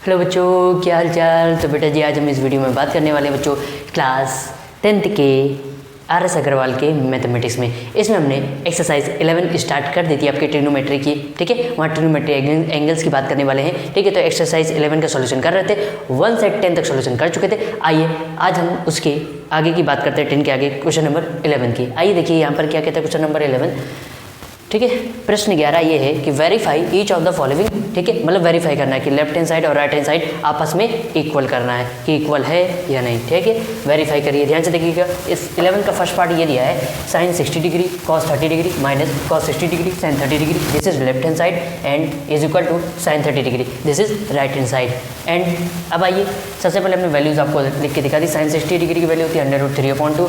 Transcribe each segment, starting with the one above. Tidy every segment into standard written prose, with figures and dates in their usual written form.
Hello बच्चों, क्या हाल चाल। तो बेटा जी, आज हम इस वीडियो में बात करने वाले बच्चों क्लास 10th के RS अग्रवाल के मैथमेटिक्स में। इसमें हमने एक्सरसाइज 11 स्टार्ट कर दी थी आपके ट्रिग्नोमेट्री की, ठीक है। वहाँ ट्रिग्नोमेट्री एंगल्स की बात करने वाले हैं, ठीक है। तो एक्सरसाइज 11 का सॉल्यूशन कर रहे थे, 1 से 10 तक सॉल्यूशन कर चुके थे। आइए आज हम उसके आगे की बात करते हैं, 10 के आगे क्वेश्चन नंबर 11 की। आइए देखिए यहाँ पर क्या कहता है क्वेश्चन नंबर 11, ठीक है। प्रश्न 11 ये है कि verify each of the following, ठीक है। मतलब वेरीफाई करना है कि लेफ्ट हैंड साइड और राइट हैंड साइड आपस में इक्वल करना है कि इक्वल है या नहीं, ठीक है। वेरीफाई करिए, ध्यान से देखिएगा। इस 11 का फर्स्ट पार्ट ये दिया है, sine 60 degree cos 30 degree minus cos 60 degree sine 30 degree, this is left hand side and is equal to sine 30 degree, this is right hand side. And अब आइए सबसे पहले हमने वैल्यूज़ आपको लिख के दिखा दी। साइन 60 डिग्री की वैल्यू होती है √3/2,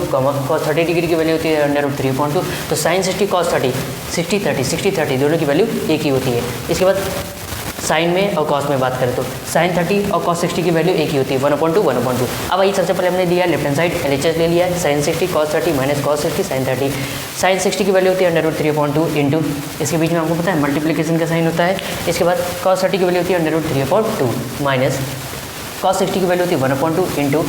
कॉस 30 डिग्री की वैल्यू होती है √3/2। तो साइन 60 कॉस 30, 60 30 60 30 दोनों की वैल्यू एक ही होती है। इसके बाद साइन में और कॉस में बात करें तो साइन 30 और कॉस 60 की वैल्यू एक ही होती है, 1/2 1/2। अब आइए सबसे पहले हमने लिया लेफ्ट हैंड साइड, LHS ले लिया है, sine 60 cos 30 minus cos 60 sine 30। Sine 60 की वैल्यू होती है √3/2 इंटू, इसके बीच में आपको पता है मल्टीप्लिकेशन का साइन होता है। इसके बाद कॉस 30 की वैल्यू होती है √3/2 माइनस कॉस 60 की वैल्यू होती है 1/2 इंटू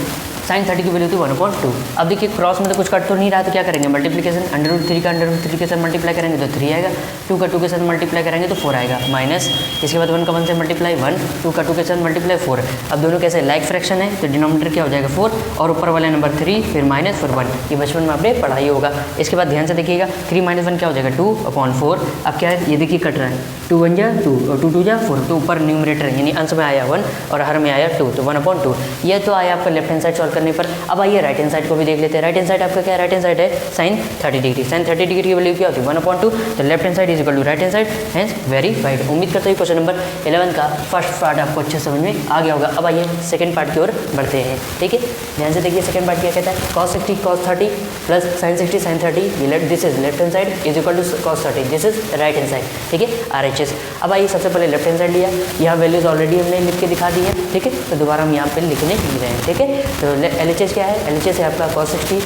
साइन 30 की वैल्यू होती है 1/2। अब देखिए क्रॉस में तो कुछ कट तो नहीं रहा, तो क्या करेंगे मल्टीप्लिकेशन, √3 का √3 के साथ मल्टीप्लाई करेंगे तो 3 आएगा, 2 का 2 के साथ मल्टीप्लाई करेंगे तो 4 आएगा, माइनस इसके बाद 1 का 1 से मल्टीप्लाई 1, 2 का 2 के साथ मल्टीप्लाई 4। अब दोनों कैसे लाइक फ्रैक्शन है तो डिनोमिनेटर क्या हो जाएगा 4 और ऊपर वाले नंबर 3 फिर माइनस फिर 1। ये बचपन में आपने पढ़ाई होगा। इसके बाद ध्यान से देखिएगा 3 - 1 क्या हो जाएगा 2/4। अब क्या है ये देखिए कट रहा है, 2 1 जा 2 और 2 2 जा 4, तो ऊपर न्यूमरेटर यानी अंश में आया 1 और हर में आया 2, तो 1/2। ये तो आया आपका लेफ्ट हैंड साइड सॉल्व करने पर। अब आइए राइट हैंड साइड को भी देख लेते हैं। राइट हैंड साइड आपका क्या है, राइट हैंड साइड है साइन 30 डिग्री। साइन 30 डिग्री की वैल्यू क्या होती है 1/2, तो left hand side is equal to right hand side, hence verified. उम्मीद करते हैं क्वेश्चन नंबर 11 का फर्स्ट पार्ट आपको अच्छे समझ में आ गया होगा। अब आइए सेकंड पार्ट की ओर बढ़ते हैं, ठीक है। ध्यान से देखिए सेकंड पार्ट क्या कहता है, cos 60 cos 30 plus sine 60 sine 30, this is left hand side is equal to cos 30, this is right hand side, ठीक है RHS। अब आइए सबसे पहले लेफ्ट हैंड साइड लिया, यहाँ वैल्यूज ऑलरेडी हमने लिख के दिखा दी है, ठीक है। तो दोबारा हम यहाँ पे लिखने नहीं रहे हैं, ठीक है। तो LHS क्या है, LHS है आपका cos 60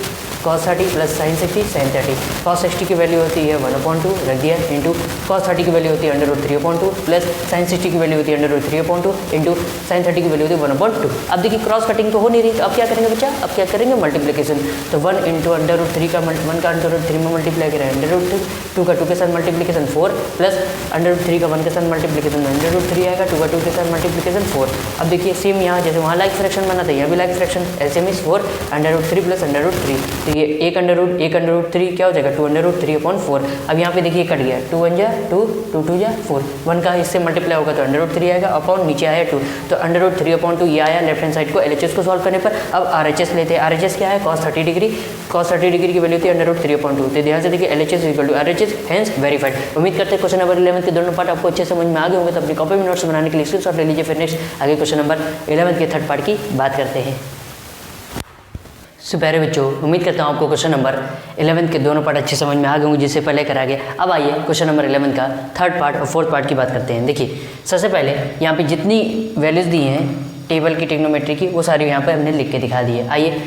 cos 30 plus sine 60 sine 30। cos 60 की वैल्यू होती है 1/2 रख दिया इंटू cos 30 की वैल्यू होती है √3/2 प्लस साइन 60 की वैल्यू होती है √3/2 इंटू साइन 30 की वैल्यू होती है 1/2। अब देखिए क्रॉस कटिंग तो हो नहीं रही, तो अब क्या करेंगे बच्चा, अब क्या करेंगे मल्टीप्लिकेशन। तो 1 इंटू √3 का 1 का √3 में मल्टीप्लाई करें √2, 2 का 2 के साथ मल्टीप्लिकेशन 4 प्लस √3 का 1 के साथ मल्टीप्लिकेशन √3 आएगा, 2 का 2 के साथ मल्टीप्लिकेशन 4। अब देखिए सेम यहाँ जैसे वहाँ लाइक फ्रैक्शन बना था, यहाँ भी like fraction, LCM is 4 √3 plus √3, तो ये 1 √3 क्या हो जाएगा 2 √3/4। अब यहाँ पे देखिए कट गया, 2 1 जा 2 2 2 जा 4, 1 का इससे मल्टीप्लाई होगा तो √3 आएगा, अपॉन नीचे आया 2, तो √3/2 ये आया लेफ्ट हैंड साइड को LHS को सॉल्व करने पर। अब RHS लेते हैं, RHS क्या है cos 30 डिग्री, cos 30 डिग्री की वैल्यू होती है √3/2। तो ध्यान से देखिए LHS equal to RHS, hence verified. उम्मीद करते हैं क्वेश्चन नंबर 11 के दोनों पार्ट आपको अच्छे समझ में आ गए होंगे। तो अपनी कॉपी में नोट्स बनाने के लिए स्क्रीनशॉट ले लीजिए। फिर नेक्स्ट आगे क्वेश्चन नंबर 11 के थर्ड पार्ट की बात करते हैं। प्यारे बच्चों, उम्मीद करता हूँ आपको क्वेश्चन नंबर 11 के दोनों पार्ट अच्छे समझ में आ गए होंगे, जिससे पहले करा गया। अब आइए क्वेश्चन नंबर 11 का थर्ड पार्ट और फोर्थ पार्ट की बात करते हैं। देखिए सबसे पहले यहाँ पे जितनी वैल्यूज़ दी हैं टेबल की ट्रिग्नोमेट्री की, वो सारी यहाँ पे हमने लिख के दिखा दी है। आइए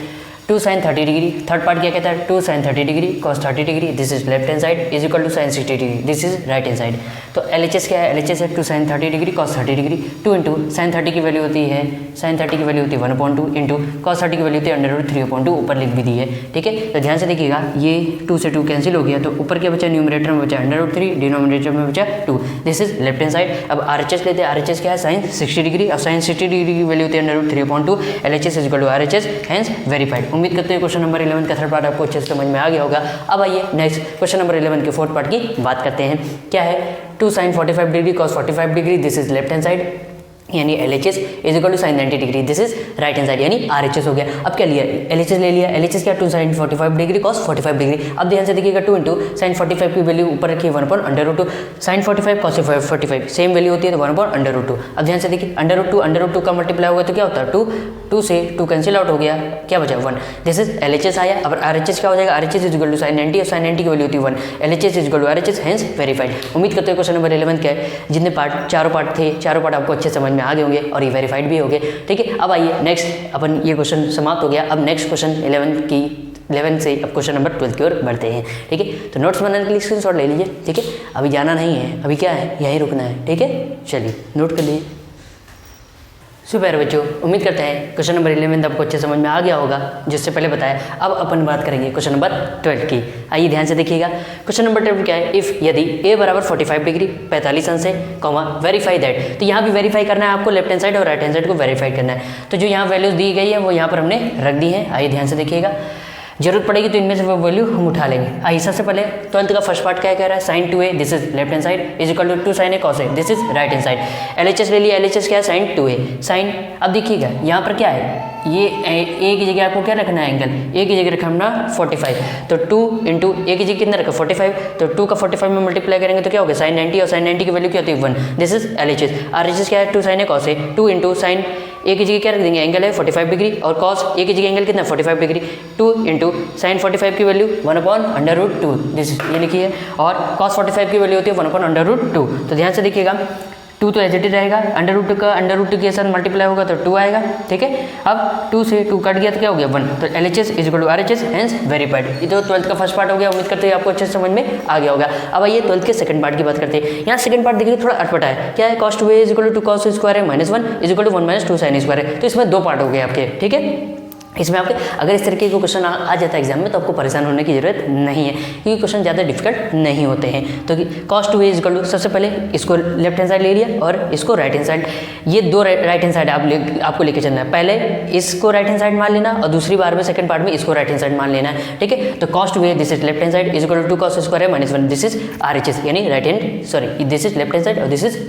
2 sin 30 डिग्री, थर्ड पार्ट क्या कहता है 2 sin 30 degree cos 30 degree, this is left hand side is equal to sine 60 degree, this is right hand side. तो LHS क्या है, LHS है 2 sin 30 degree cos 30 degree, 2 into sine 30 की value होती है, साइन 30 की वैल्यू होती है 1/2 इंटू cos 30 की वैल्यू होती है √3/2, ऊपर लिख भी दी है, ठीक है। तो ध्यान से देखिएगा ये 2 से 2 कैंसिल हो गया, तो ऊपर क्या बचा न्यूमरेटर में बचा √3, डिनोमिनेटर में बचा 2, this is left hand side. अब RHS लेते हैं, RHS क्या है साइन 60 डिग्री, और साइन 60 डिग्री की वैल्यू होती है √3/2, LHS is equal to RHS, hence verified. उम्मीद करते हैं क्वेश्चन नंबर 11 का थर्ड पार्ट आपको अच्छे से समझ में आ गया होगा। अब आइए नेक्स्ट क्वेश्चन नंबर 11 के फोर्थ पार्ट की बात करते हैं। क्या है 2 sin 45 degree cos 45 degree, this is left hand side यानी LHS is equal to sine 90 degree, this is right hand side यानी RHS हो गया। अब क्या लिया LHS ले लिया, LHS क्या 2 sin 45 डिग्री cos 45 डिग्री। अब ध्यान से देखिएगा 2 इंटू साइन 45 की वैल्यू ऊपर रखिए 1/√2, साइन 45 cos 45 सेम वैल्यू होती है तो 1/√2। अब ध्यान से देखिए √2 का मल्टीप्लाई होगा तो क्या होता है 2 से 2 कैंसिल आउट हो गया, क्या बचा 1, दिस इज LHS आया। अब RHS क्या हो जाएगा, RHS is equal to sine 90 और साइन 90 की वैल्यू होती है 1, LHS is equal to RHS, hence verified. उम्मीद करते हैं क्वेश्चन नंबर 11 के जितने पार्ट चारों पार्ट थे, चारों पार्ट आपको अच्छे समझ में आ गए होंगे और ये वेरीफाइड भी हो गए, ठीक है। अब आइए नेक्स्ट अपन ये क्वेश्चन समाप्त हो गया। अब नेक्स्ट क्वेश्चन 11 से अब क्वेश्चन नंबर 12 की ओर बढ़ते हैं, ठीक है। तो नोट्स बनाने के लिए स्क्रीनशॉट ले लीजिए, ठीक है। अभी जाना नहीं है, अभी क्या है यहीं रुकना है, ठीक है। चलिए नोट कर लीजिए। सुपर बच्चों, उम्मीद करते हैं क्वेश्चन नंबर 11 आपको अच्छे समझ में आ गया होगा, जिससे पहले बताया। अब अपन बात करेंगे क्वेश्चन नंबर 12 की। आइए ध्यान से देखिएगा। क्वेश्चन नंबर 12 क्या है, इफ़ यदि a बराबर 45 डिग्री 45 अंश है, कॉमा वेरीफाई दैट। तो यहाँ भी वेरीफाई करना है आपको, लेफ्ट हैंड साइड और राइट हैंड साइड को वेरीफाई करना है। तो जो यहाँ वैल्यूज दी गई है वो यहाँ पर हमने रख दी है। आइए ध्यान से देखिएगा, जरूरत पड़ेगी तो इनमें से वो वैल्यू हम उठा लेंगे। आइए सबसे पहले 12th का फर्स्ट पार्ट क्या कह रहा है, sine 2a this is left hand side is equal to sine a cos a this is right hand side. LHS ले लिया, LHS क्या है, साइन 2a। साइन, अब देखिएगा यहाँ पर क्या है, ये a की जगह आपको क्या रखना है, एंगल a की जगह रखना 45। तो 2 इंटू a की जगह कितना रखा 45, तो 2 का 45 में मल्टीप्लाई करेंगे तो क्या होगा साइन 90, और साइन 90 की वैल्यू क्या होती है 1। This is LHS। RHS क्या है, 2 sine a cos a। 2 into sine a की जगह क्या रख देंगे, एंगल है 45 डिग्री, और कॉस a की जगह एंगल कितना 45 डिग्री। 2 इंटू साइन 45 की वैल्यू 1/√2 दिस ये लिखी है, और कॉस 45 की वैल्यू होती है 1/√2। तो ध्यान से देखिएगा, 2 तो एज इट इज रहेगा, √2 का √2 के साथ मल्टीप्लाई होगा तो 2 आएगा, ठीक है। अब 2 से 2 कट गया तो क्या हो गया 1। तो LHS is equal to RHS hence verified. ये तो 12th का फर्स्ट पार्ट हो गया। उम्मीद करते हैं आपको अच्छे से समझ में आ गया होगा। अब आइए 12th के सेकंड पार्ट की बात करते हैं। यहाँ सेकंड पार्ट देखिए थोड़ा अटपटा है, क्या है, cos 2a is equal to cos square है minus 1 is equal to 1 minus 2 sine square है। तो इसमें 2 पार्ट हो गए आपके, ठीक है। इसमें आपके अगर इस तरीके का क्वेश्चन आ जाता है एग्जाम में तो आपको परेशान होने की जरूरत नहीं है, क्योंकि क्वेश्चन ज़्यादा डिफिकल्ट नहीं होते हैं। तो cos 2a is equal to, सबसे पहले इसको लेफ्ट हैंड साइड ले लिया और इसको राइट हैंड साइड, ये दो राइट हैंड साइड आपको लेके चलना है। पहले इसको राइट हैंड साइड मान लेना और दूसरी बार में सेकंड पार्ट में इसको राइट हैंड साइड मान लेना है, ठीक है। तो cos 2a this is left hand side is equal to cos square है माइनस 1 दिस इज RHS, यानी right hand, sorry this is left hand side और this is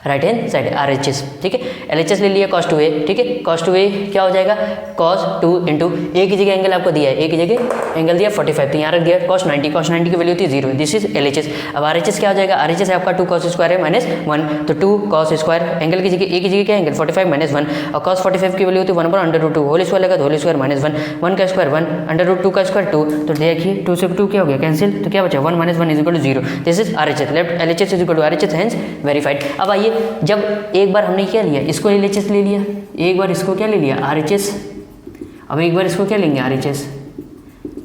right hand side RHS, ठीक है। LHS ले लिया cos 2a, ठीक है। cos 2a क्या हो जाएगा, cos 2 इंटू a की जगह एंगल आपको दिया है, a की जगह एंगल दिया 45, तो यहाँ रख दिया cos 90, cos 90 की वैल्यू थी 0, दिस इज LHS। अब RHS क्या हो जाएगा, RHS है आपका 2 cos स्क्वायर है माइनस 1, तो 2 cos स्क्वायर एंगल की जगह a की जगह क्या एंगल 45 माइनस 1, और cos 45 की वैल्यू होती है 1/√2, होल स्क्वायर लगा तो होल स्क्वायर माइनस 1, 1 का स्क्वायर 1, √2 का स्क्वायर 2, तो देखिए 2 से 2 क्या हो गया कैंसिल, तो क्या बचा 1 minus 1 is equal to 0, this is RHS, left LHS is equal to RHS hence verified. अब आइए, जब एक बार हमने क्या लिया, इसको LHS ले लिया, एक बार इसको क्या ले लिया RHS, अब एक बार इसको क्या लेंगे RHS,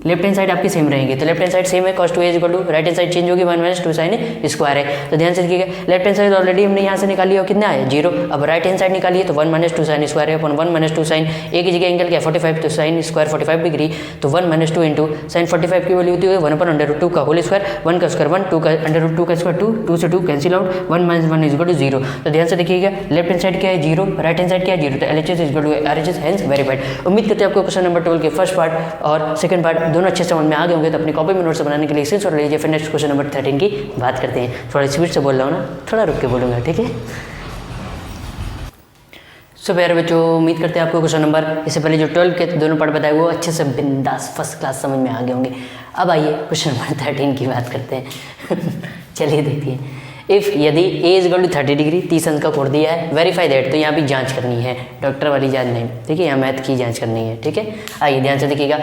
लेफ्ट हैंड साइड आपकी सेम रहेंगे, तो लेफ्ट हैंड साइड सेम है, cos 2a is equal to, right hand side change होगी 1 माइनस 2 साइन स्क्वायर है। तो ध्यान से देखिएगा, लेफ्ट हैंड साइड ऑलरेडी हमने यहाँ से निकाली और कितना आया 0, अब राइट हैंड साइड निकालिए तो 1 माइनस 2 साइन स्क्वायर है अपन 1 माइनस 2 साइन, a की जगह एंगल क्या 45, तो साइन स्क्वायर 45 डिग्री, तो 1 माइनस 2 इंटू साइन 45 की वैल्यू होती है 1/√2 का होल स्क्वायर, 1 का स्क्वायर 1, 2 का √2 का स्क्वायर 2, 2 से 2 cancel out, 1 minus 1 is equal to 0। तो ध्यान से देखिएगा, लेफ्ट हैंड साइड क्या है 0, राइट हैंड साइड क्या है 0, तो LHS is equal to RHS hence verified. उम्मीद करते हैं आपको क्वेश्चन नंबर 12 के फर्स्ट पार्ट और सेकंड पार्ट दोनों अच्छे समझ में आ गए होंगे। तो अपनी कॉपी में नोट्स बनाने के लिए स्क्रीनशॉट लीजिए। फिर नेक्स्ट क्वेश्चन नंबर 13 की बात करते हैं। थोड़ा स्पीड से बोल रहा हूँ ना, थोड़ा रुक के बोलूँगा, ठीक है। सो प्यारे बच्चों, उम्मीद करते हैं आपको क्वेश्चन नंबर इससे पहले जो 12 के दोनों पार्ट बताए वो अच्छे से बिंदास फर्स्ट क्लास समझ में आ गए होंगे। अब आइए क्वेश्चन नंबर 13 की बात करते हैं। चलिए देखिए, इफ़ यदि a is equal to 30 degree 30 अंश का कोण दिया है, वेरीफाई दैट, तो यहाँ भी जांच करनी है, डॉक्टर वाली जांच नहीं, ठीक है, यहाँ मैथ की जांच करनी है, ठीक है। आइए ध्यान से देखिएगा,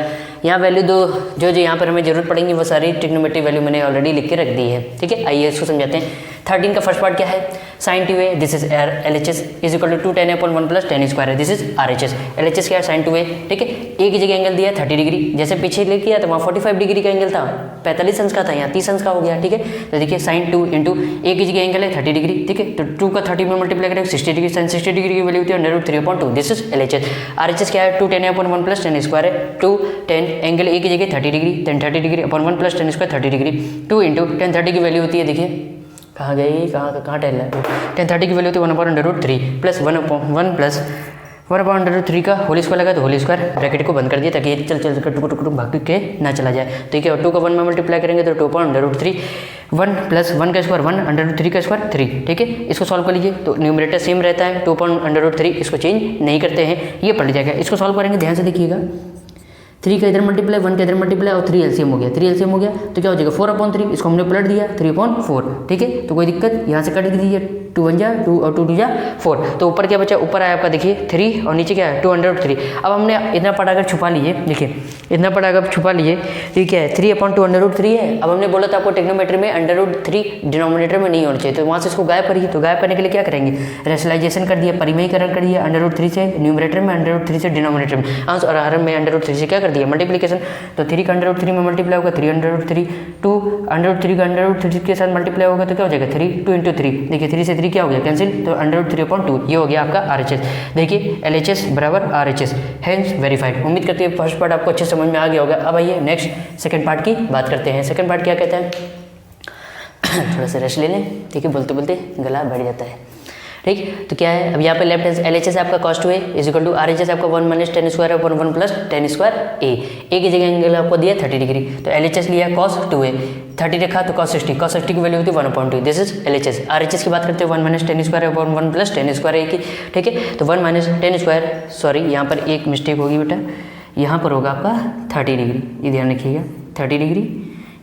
यहाँ वैल्यू दो जो यहाँ पर हमें जरूरत पड़ेंगी वो सारी ट्रिग्नोमेट्री वैल्यू मैंने ऑलरेडी लिख के रख दी है, ठीक है। आइए इसको समझाते हैं। 13 का फर्स्ट पार्ट क्या है, sine 2a this is LHS is equal to 2tan/1 plus tan square है, दिस इज RHS। LHS क्या है साइन 2a, ठीक है। a की जगह एंगल दिया है 30 डिग्री, जैसे पीछे ले किया तो वहाँ 45 डिग्री का एंगल था, 45 अंश का था, यहाँ 30 अंश का हो गया, ठीक है। तो देखिए साइन 2 इंटू a की जगह एंगल है 30 डिग्री, ठीक है, तो 2 का 30 में मल्टीप्लाई करेंगे 60 डिग्री, साइन 60 डिग्री की वैल्यू होती है √3/2, दिस इज LHS। RHS क्या है 2tan/1 प्लस tan स्क्वायर है, 2 tan एंगल a की जगह 30 degree, tan 30 degree upon 1 plus tan square 30 degree, 2 into tan 30 की वैल्यू होती है, देखिए कहाँ गई, कहाँ टेल है, tan 30 की वैल्यू होती है 1/√3 प्लस 1 प्लस 1/√3 का होल स्क्वायर लगा तो होल स्क्वायर, ब्रैकेट को बंद कर दिया ताकि चल टुक भाग के ना चला जाए, ठीक है। और 2 का 1 में मल्टीप्लाई करेंगे तो 2/√3, 1 प्लस 1 का स्क्वायर 1, √3 का स्क्वायर 3, ठीक है। इसको सॉल्व कर लीजिए तो न्यूमरेटर सेम रहता है, 2/√3, इसको चेंज नहीं करते हैं, ये पढ़ जाएगा। इसको सॉल्व करेंगे, ध्यान से देखिएगा, 3 का इधर मल्टीप्लाई, 1 का इधर मल्टीप्लाई और 3 LCM हो गया, 3 LCM हो गया तो क्या हो जाएगा 4/3, इसको हमने पलट दिया 3/4, ठीक है। तो कोई दिक्कत, यहाँ से कट दीजिए, 2 1 जा 2 और 2 2 जा 4, तो ऊपर क्या बचा, ऊपर आया आपका देखिए 3 और नीचे क्या है 2/3। अब हमने इतना पढ़ा अगर छुपा लिए, देखिए इतना पढ़ा अगर छुपा लिए तो ये क्या है 3/2√3 है। अब हमने बोला था आपको ट्रिग्नोमेट्री में √3 डिनोमिनेटर में नहीं होना चाहिए, तो वहाँ से इसको गायब करिए, तो गायब करने के लिए क्या करेंगे, रेशनलाइजेशन कर दिया, परिमेयीकरण कर दिया, √3 से न्यूमरेटर में, √3 से डिनोमिनेटर में, अंश और हर में √3 से क्या कर कर दिया मल्टीप्लिकेशन, तो 3 का अंडर रूट 3 में मल्टीप्लाई होगा 3 अंडर रूट 3, 2 अंडर रूट 3 का अंडर रूट 3 के साथ मल्टीप्लाई होगा तो क्या हो जाएगा 3, 2 इंटू 3, देखिए 3 से 3 क्या हो गया कैंसिल, तो अंडर रूट 3/2 ये हो गया आपका RHS। देखिए LHS बराबर RHS, हैंस वेरीफाइड। उम्मीद करते हैं फर्स्ट पार्ट आपको अच्छे समझ में आ गया होगा। अब आइए नेक्स्ट सेकंड पार्ट की बात करते हैं। सेकंड पार्ट क्या कहता है, थोड़ा सा रेस्ट ले लें, ठीक है, बोलते बोलते गला बढ़ जाता है, ठीक। तो क्या है, अब यहाँ पे लेफ्ट हैंड LHS आपका cos 2a is equal to RHS आपका 1 minus tan square upon 1 plus tan square a की जगह एंगल आपको दिया 30 डिग्री, तो LHS लिया cos 2a, 30 रखा तो cos 60 की वैल्यू होती है 1/2, दिस इज LHS। RHS की बात करते हैं 1 minus tan square upon 1 plus tan square a की, ठीक है। तो 1 माइनस टेन स्क्वायर, सॉरी यहाँ पर एक मिस्टेक होगी बेटा, यहाँ पर होगा आपका 30 डिग्री, ये ध्यान रखिएगा 30 डिग्री,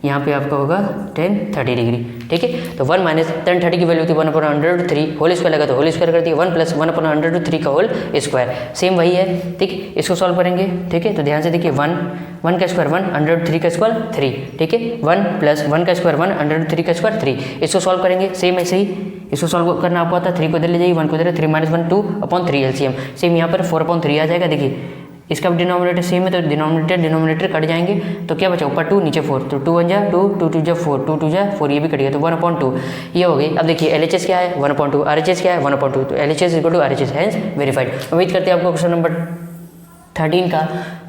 यहाँ पे आपका होगा 30 डिग्री, ठीक है। तो 1 माइनस 30 की वैल्यू होती है 1/√3, होल स्क्वायर लगा तो होल स्क्वायर कर दिया 1 प्लस 1/√3 का होल स्क्वायर, सेम वही है, ठीक। इसको सॉल्व करेंगे, ठीक है। तो ध्यान से देखिए 1 का स्क्वायर 1, अंडर रूट 3 का स्क्वायर 3, ठीक है। 1 प्लस 1 का स्क्वायर 1, अंडर रूट 3 का स्क्वायर 3, इसको सॉल्व करेंगे सेम ऐसे ही, इसको सॉल्व करना आपको आता है, 3 को इधर ले जाइए 1 को इधर, 3 माइनस 1 2/3 LCM, सेम यहाँ पर 4/3 आ जाएगा। देखिए इसका डिनोमिनेटर सेम है तो डिनोमिनेटर कट जाएंगे, तो क्या बचा ऊपर 2 नीचे 4, तो 2 1 जा 2, 2 2 जा 4, 2 2 जा 4, ये भी कट गया तो 1/2 ये हो गई। अब देखिए LHS क्या है 1/2, RHS क्या है 1/2, तो LHS equal to RHS, hence verified. उम्मीद करते हैं आपको क्वेश्चन नंबर 13 का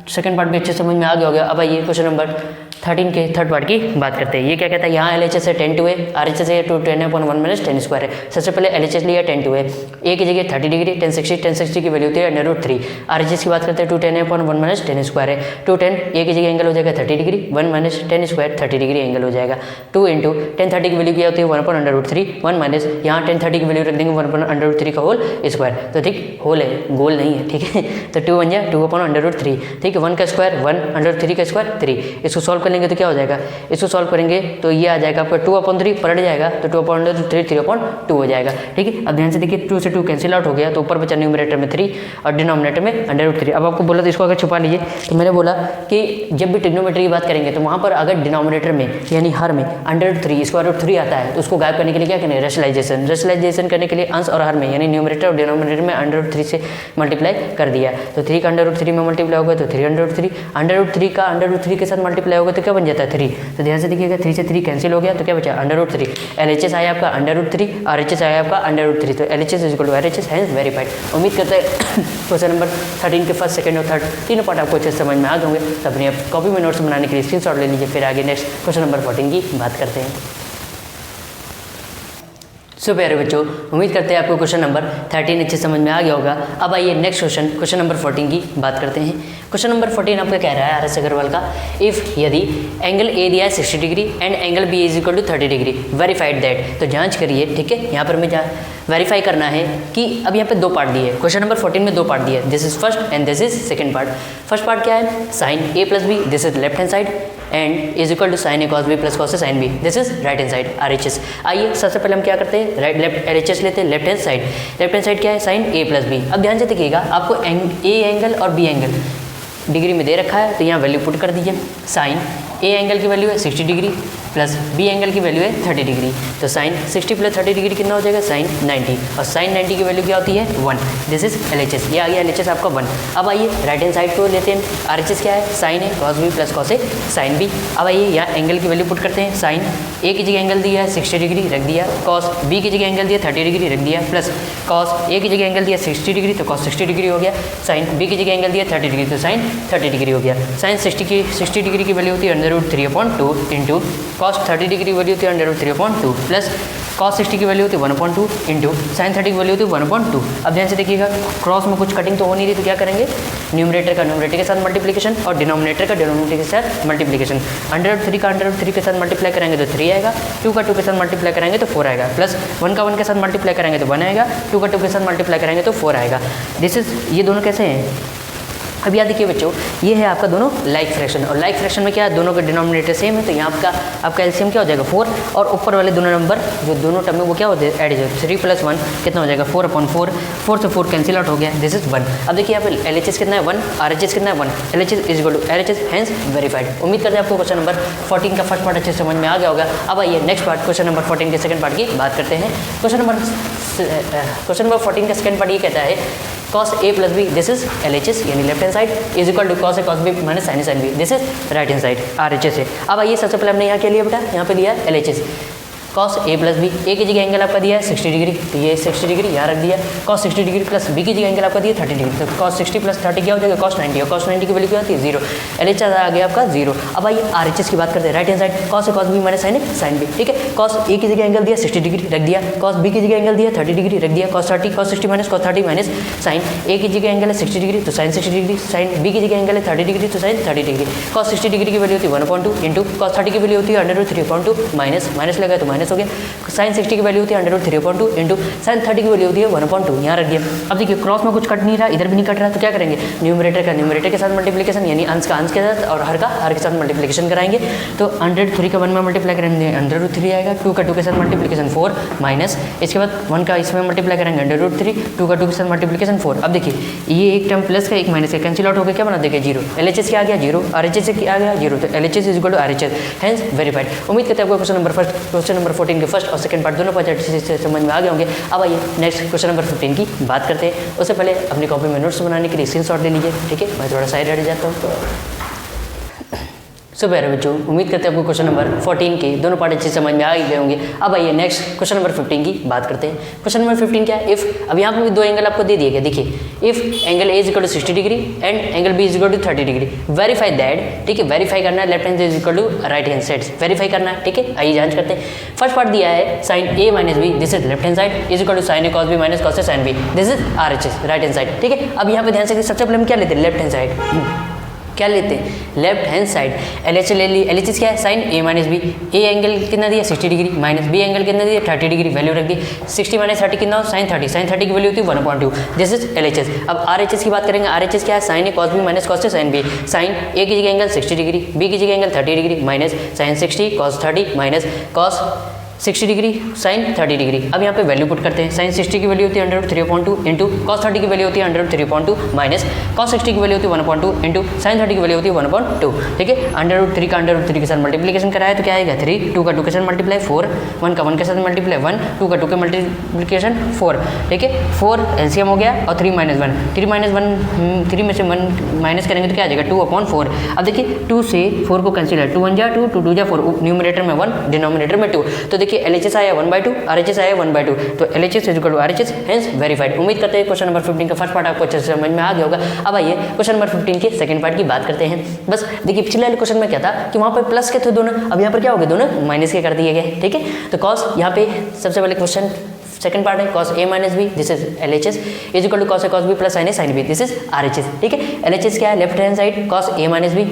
सेकंड पार्ट भी अच्छे समझ में आ गया होगा। अब आइए क्वेश्चन नंबर 13 के थर्ड पार्ट की बात करते हैं। ये क्या कहता है, यहाँ LHS है 10 to a, RHS है 10 अपॉन 1 माइनस टेन स्क्वायर है। सबसे पहले LHS लिया 10 to a की जगह 30 डिग्री 1060 की वैल्यू होती है अंडर√3। RHS की बात करते हैं 210 अपॉन 1 माइनस टेन स्क्वायर है, 210 a की जगह एंगल हो जाएगा 30 degree, 1 minus tan square 30 degree angle हो जाएगा। 2 इंटू 1030 की वैल्यू क्या होती है 1 अपॉन अंडर√3, 1 माइनस यहाँ 1030 की वैल्यू रख देंगे 1 अपॉन अंडर√3 का होल स्क्वायर, तो ठीक होल है गोल नहीं है, ठीक है। तो 2 1 जा 2 अपॉन अंडर√3, ठीक है। 1 का स्क्वायर 1, अंडर3 का स्क्वायर 3, इसको सॉल्व कर लेंगे तो क्या हो जाएगा, इसको सॉल्व करेंगे तो ये आ जाएगा आपका 2/3 पलट जाएगा, तो 2/3 3/2 हो जाएगा, ठीक है। अब ध्यान से देखिए 2 से 2 कैंसिल आउट हो गया, तो ऊपर बचा न्यूमरेटर में 3 और डिनोमिनेटर में अंडर√3। अब आपको बोला तो इसको अगर छुपा लीजिए, तो मैंने बोला कि जब भी ट्रिग्नोमेट्री की बात करेंगे तो वहाँ पर अगर डिनोमिनेटर में यानी हर में अंडर√3 स्क्वायर√3 आता है तो उसको गायब करने के लिए क्या करें, रेशनलाइजेशन करने के लिए अंश और हर में यानी न्यूमरेटर और डिनोमिनेटर में अंडर√3 से मल्टीप्लाई कर दिया, तो 3 का अंडर√3 में मल्टीप्लाई होगा तो 3 अंडर√3 का अंडर√3 के साथ मल्टीप्लाई होगा तो क्या बन जाता है 3। तो ध्यान से देखिएगा 3 से 3 कैंसिल हो गया तो क्या बचा अंडर√3, LHS आया आपका अंडर√3, RHS आया आपका अंडर√3, तो LHS is equal to RHS, hence verified. उम्मीद करते हैं क्वेश्चन नंबर 13 के फर्स्ट सेकंड और थर्ड तीनों पार्ट आपको अच्छे समझ में आ होंगे। तो अपनी कॉपी में नोट्स बनाने के लिए स्क्रीनशॉट ले लीजिए, फिर आगे नेक्स्ट क्वेश्चन नंबर 14 की बात करते हैं। सो प्यारे बच्चों, उम्मीद करते हैं आपको क्वेश्चन नंबर 13 अच्छे समझ में आ गया होगा। अब आइए नेक्स्ट क्वेश्चन नंबर 14 की बात करते हैं। क्वेश्चन नंबर 14 आपका कह रहा है RS अग्रवाल का, इफ़ यदि एंगल ए दिया है 60 degree and angle B is equal to 30 degree verified that, तो जांच करिए, ठीक है। यहाँ पर मैं वेरीफाई करना है कि अब यहाँ पे 2 पार्ट दिए हैं, क्वेश्चन नंबर 14 में 2 पार्ट दिए, this is first and this is second part. First part क्या है, sine A plus B, this is left hand side and is equal to sine A cos B plus cos A sine B, this is right hand side RHS। आइए सबसे पहले हम क्या करते हैं, right left LHS लेते हैं, left hand side क्या है साइन ए प्लस बी। अब ध्यान से देखिएगा आपको ए एंगल और बी एंगल डिग्री में दे रखा है, तो यहाँ वैल्यू पुट कर दीजिए। साइन ए एंगल की वैल्यू है 60 डिग्री प्लस बी एंगल की वैल्यू है 30 डिग्री, तो साइन 60 प्लस 30 डिग्री कितना हो जाएगा साइन 90, और साइन 90 की वैल्यू क्या होती है 1, दिस इज LHS, ये आ गया LHS आपका 1। अब आइए राइट हैंड साइड को लेते हैं, RHS क्या है sine A cos B plus cos A sine B. अब आइए यहाँ एंगल की वैल्यू पुट करते हैं, साइन ए की जगह एंगल दिया है 60 डिग्री रख दिया, कॉस बी की जगह एंगल दिया 30 डिग्री रख दिया, प्लस कॉस ए की जगह एंगल दिया 60 डिग्री तो कॉस 60 डिग्री हो गया, साइन बी की जगह एंगल दिया 30 डिग्री तो साइन 30 डिग्री हो गया। साइन 60 डिग्री की वैल्यू होती है अंडर√3/2 इंटू कॉस 30 डिग्री वैल्यू होती है अंडर√3/2 प्लस कॉस 60 की वैल्यू होती है 1/2 इंटू साइन 30 की वैल्यू होती है 1/2। अब ध्यान से देखिएगा क्रॉस में कुछ कटिंग तो हो नहीं रही, तो क्या करेंगे न्यूमरेटर का न्यूमरेटर के साथ मल्टीप्लिकेशन और डिनोमिनेटर का डिनोमिनेटर के साथ मल्टीप्लिकेशन। अंडर√3 का अंडर√3 के साथ मल्टीप्लाई करेंगे तो 3 आएगा, 2 का 2 के साथ मल्टीप्लाई करेंगे तो 4 आएगा, प्लस 1 का 1 के साथ मल्टीप्लाई करेंगे तो 1 आएगा, 2 का 2 के साथ मल्टीप्लाई करेंगे तो 4 आएगा। दिस इज ये दोनों कैसे हैं, अब याद देखिए बच्चों, ये है आपका दोनों लाइक फ्रैक्शन, और लाइक फ्रैक्शन में क्या है दोनों का डिनोमिनेटर सेम है, तो यहाँ आपका एलसीएम क्या हो जाएगा 4, और ऊपर वाले दोनों नंबर जो दोनों टर्म में वो क्या हो जाएगा ऐड हो जाएगा, 3 + 1 कितना हो जाएगा 4/4, 4 से 4 कैंसिल आउट हो गया, दिस इज 1। अब देखिए यहाँ पे LHS कितना है 1, RHS कितना है 1, LHS is equal to RHS, hence verified. उम्मीद करते हैं आपको क्वेश्चन नंबर 14 का फर्स्ट पार्ट अच्छे समझ में आ गया होगा। अब आइए नेक्स्ट पार्ट क्वेश्चन नंबर 14 के सेकंड पार्ट की बात करते हैं। क्वेश्चन नंबर क्वेश्चन नंबर 14 का सेकंड पार्ट ये कहता है cos a plus B this is LHS यानी left hand side is equal to cos a cos b minus sin a sin b this is right hand side RHS है। अब आइए सबसे पहले हमने यहाँ क्या लिया बेटा, यहाँ पे लिया LHS cos a plus b, a की जगह एंगल आपका दिया है 60 डिग्री, तो ये 60 डिग्री यहाँ रख दिया। cos 60 डिग्री प्लस बी की जगह एंगल आपका दिया 30 डिग्री, तो cos 60 प्लस 30 क्या हो जाएगा cos 90, और cos 90 की वैल्यू क्या होती है 0, LHS आ गया आपका 0। अब आइए RHS की बात करते हैं, right hand side cos a cos b minus sin a sin b, ठीक है। cos a की जगह एंगल दिया 60 डिग्री रख दिया, cos b की जगह एंगल दिया 30 डिग्री रख दिया, cos 60 minus cos 30 minus sin a की जगह एंगल है 60 डिग्री तो sin 60 डिग्री, sin b की जगह एंगल है 30 डिग्री तो sin 30 डिग्री। cos 60 डिग्री की वैल्यू होती है 1/2 इंटू cos 30 की वैल्यू होती है √3/2 माइनस माइनस लगा तो माइनस हो गया, sin 60 की वैल्यू होती है √3/2 इंटू sin 30 की वैल्यू होती है 1/2, यहाँ रख दिया। अब देखिए क्रॉस में कुछ कट नहीं रहा, इधर भी नहीं कट रहा, तो क्या करेंगे न्यूमरेटर का न्यूमरेटर के साथ मल्टीप्लिकेशन यानी अंश का अंश के साथ और हर का हर के साथ मल्टीप्लिकेशन कराएंगे। तो 103 का 1 में मल्टीप्लाई करेंगे √3 आएगा, 2 का 2 के साथ मल्टीप्लिकेशन 4 माइनस इसके बाद 1 का इसमें मल्टीप्लाई करेंगे √3, 2 का 2 के साथ मल्टीप्लिकेशन 4। अब देखिए ये एक टर्म प्लस का एक माइनस का कैंसिल आउट हो गया, क्या बना देगा 0, LHS क्या आ गया 0, RHS क्या आ गया 0, तो LHS is equal to RHS hence verified. उम्मीद करते हैं आपको क्वेश्चन नंबर 14 के फर्स्ट और सेकंड पार्ट दोनों पार्ट से समझ में आ गए होंगे। अब आइए नेक्स्ट क्वेश्चन नंबर 15 की बात करते हैं। उससे पहले अपनी कॉपी में नोट्स बनाने के लिए स्क्रीनशॉट ले लीजिए, ठीक है। मैं थोड़ा साइड हट जाता हूँ। सो प्यारे बच्चों, उम्मीद करते हैं आपको क्वेश्चन नंबर 14 के दोनों पार्ट अच्छे समझ में आ गए होंगे। अब आइए नेक्स्ट क्वेश्चन नंबर 15 की बात करते हैं। क्वेश्चन नंबर 15 क्या है, इफ, अब यहाँ पे भी दो एंगल आपको दे दिए गए, देखिए if angle A is equal to 60 degree and angle B is equal to 30 degree, verify that, ठीक है। वेरीफाई करना है left hand is equal to right hand side, verify करना है, ठीक है। आइए जांच करते हैं। फर्स्ट पार्ट दिया है sine A minus B this is left hand side is equal to sine A cos B minus cos A sine B this is RHS right hand side, ठीक है। अब यहाँ पे ध्यान से सबसे पहले हम क्या लेते हैं, लेफ्ट हैंड साइड क्या लेते हैं, लेफ्ट हैंड साइड। LHS ले ली, LHS क्या है sine A minus B, A angle कितना दिया 60 डिग्री माइनस बी एंगल कितना दिया 30 डिग्री, वैल्यू रख दी 60 माइनस 30 कितना हो साइन 30 की वैल्यू होती है 1/2 दिस इज LHS। अब RHS की बात करेंगे, RHS क्या है sine A cos B minus cos A sine B, sine A की जगह एंगल 60 डिग्री, बी की जगह angle 30 degree minus sine 60 cos 30 minus cos 60 degree sine 30 degree. अब यहाँ पे वैल्यू पुट करते हैं, साइन 60 की वैल्यू होती है √3/2 इंटू कॉस 30 की वैल्यू होती है √3/2 माइनस कॉस 60 की वैल्यू होती है 1/2 इंटू साइन 30 की वैल्यू होती है 1/2, ठीक है। √3 का √3 के साथ मल्टीप्लिकेशन कराया तो क्या आएगा 3, 2 का 2 के साथ मल्टीप्लाई 4, 1 का 1 के साथ मल्टीप्लाई 1, 2 का 2 के मल्टीप्लिकेशन 4, ठीक है। 4 LCM हो गया और 3 - 1, 3 में से 1 माइनस करेंगे तो क्या आ जाएगा 2/4। अब देखिए 2 से 4 को कैंसिल है, 2 1 जा 2, 2 2 जा 4, न्यूमरेटर में 1 डिनोमिनेटर में 2, तो देखिए LHS आया 1/2, RHS आया 1/2, तो LHS is equal to RHS hence verified. उम्मीद करते हैं क्वेश्चन नंबर 15 का फर्स्ट पार्ट आपको अच्छे से समझ में आ गया होगा। अब आइए क्वेश्चन नंबर 15 के सेकंड पार्ट की बात करते हैं। बस देखिए पिछले वाले क्वेश्चन में क्या था कि वहाँ पर प्लस के थे दोनों, अब यहाँ पर क्या हो गए दोनों माइनस के कर दिए गए, ठीक है। तो कॉस यहाँ पे सबसे पहले क्वेश्चन सेकंड पार्ट है cos a minus B this is LHS is equal to cos a cos b plus sin a sin b this is RHS, ठीक है। LHS क्या है left hand side cos a minus B,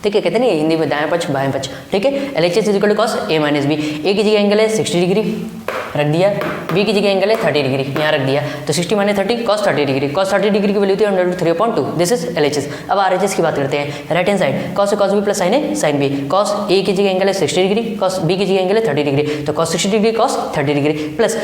ठीक है, कहते नहीं हिंदी में दाएं पक्ष बाएं पक्ष, ठीक है। LHS is equal to cos a minus B, a की जगह एंगल है 60 डिग्री रख दिया, बी की जगह एंगल है 30 डिग्री यहाँ रख दिया, तो 60 minus 30 cos 30 degree, cos 30 degree की वैल्यू थी √3/2 दिस इज LHS। अब RHS की बात करते हैं, right hand side cos a cos b plus sin a sin b, cos a की जगह एंगल है 60 डिग्री, cos b की जगह एंगल है 30 डिग्री, तो cos 60 degree cos 30 degree plus